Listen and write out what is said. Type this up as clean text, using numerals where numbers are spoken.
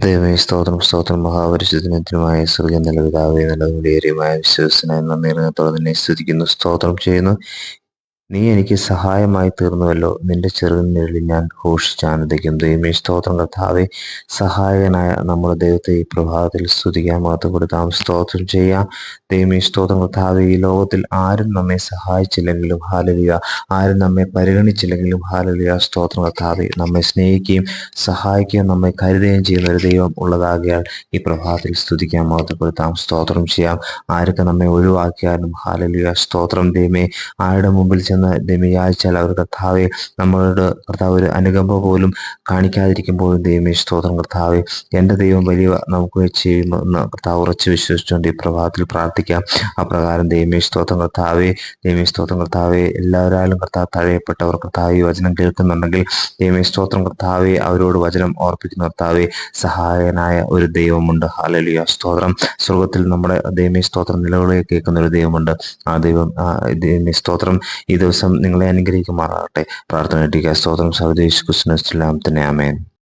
ദൈവമേ സ്തോത്രം സ്തോത്രം മഹാപരിശുദ്ധനത്തിനുമായ സ്വർഗം നല്ല പിതാവേ നല്ല വിലയേറിയമായ വിശ്വസനായ നന്ദി നിറഞ്ഞത്തോടെ നിന്നെ സ്തുതിക്കുന്നു സ്തോത്രം ചെയ്യുന്നു. നീ എനിക്ക് സഹായമായി തീർന്നുവല്ലോ. നിന്റെ ചെറുനിഴലിൽ ഞാൻ ഘോഷിച്ചാനന്ദിക്കും. ദൈവമേ സ്തോത്രം കർത്താവെ, സഹായകനായ നമ്മുടെ ദൈവത്തെ ഈ പ്രഭാതത്തിൽ സ്തുതിക്കാൻ മാത്രം കൊടുത്താം സ്തോത്രം ചെയ്യാം. ദൈവമേ സ്തോത്രം കർത്താവെ, ഈ ലോകത്തിൽ ആരും നമ്മെ സഹായിച്ചില്ലെങ്കിലും ഹാലലുയ, ആരും നമ്മെ പരിഗണിച്ചില്ലെങ്കിലും ഹാലലുയ സ്തോത്രം കർത്താവെ, നമ്മെ സ്നേഹിക്കുകയും സഹായിക്കുകയും നമ്മെ കരുതുകയും ചെയ്യുന്ന ഒരു ദൈവം ഉള്ളതാകിയാൽ ഈ പ്രഭാതത്തിൽ സ്തുതിക്കാൻ മാത്രം കൊടുത്താം സ്തോത്രം ചെയ്യാം. ആരൊക്കെ നമ്മെ ഒഴിവാക്കിയാലും ഹാലലുയ സ്തോത്രം. ദൈവമേ, ആരുടെ മുമ്പിൽ ചെന്ന് ദൈവയാഴ്ചയാൽ അവർ കർത്താവെ നമ്മളോട് കർത്താവ് ഒരു അനുകമ്പ പോലും കാണിക്കാതിരിക്കുമ്പോഴും ദൈവമേ സ്തോത്രം കർത്താവെ, എൻ്റെ ദൈവം വലിയ നമുക്ക് ചെയ്യുമെന്ന് കർത്താവ് ഉറച്ചു വിശ്വസിച്ചുകൊണ്ട് ഈ പ്രഭാതത്തിൽ പ്രാർത്ഥിക്കാം. അപ്രകാരം ദൈവമേ സ്തോത്രം കർത്താവെ, ദൈവമേ സ്തോത്രം കർത്താവെ, എല്ലാവരാലും കർത്താവ് തഴയപ്പെട്ടവർ കർത്താവ് ഈ വചനം കേൾക്കുന്നുണ്ടെങ്കിൽ ദൈവമേ സ്തോത്രം കർത്താവെ, അവരോട് വചനം ഓർപ്പിക്കുന്ന കർത്താവെ, സഹായകനായ ഒരു ദൈവമുണ്ട്. ഹല്ലേലൂയ സ്തോത്രം. സ്വർഗത്തിൽ നമ്മുടെ ദൈവമേ സ്തോത്രം നിലവിളി കേൾക്കുന്ന ഒരു ദൈവമുണ്ട്. ആ ദൈവം ദൈവമേ സ്തോത്രം ഈ ദിവസം നിങ്ങളെ അനുഗ്രഹിക്കുമാറാകട്ടെ. പ്രാർത്ഥന സ്തോത്രം സർവേശ് കുസ്നസ്ലാം തന്നെ. ആമേൻ.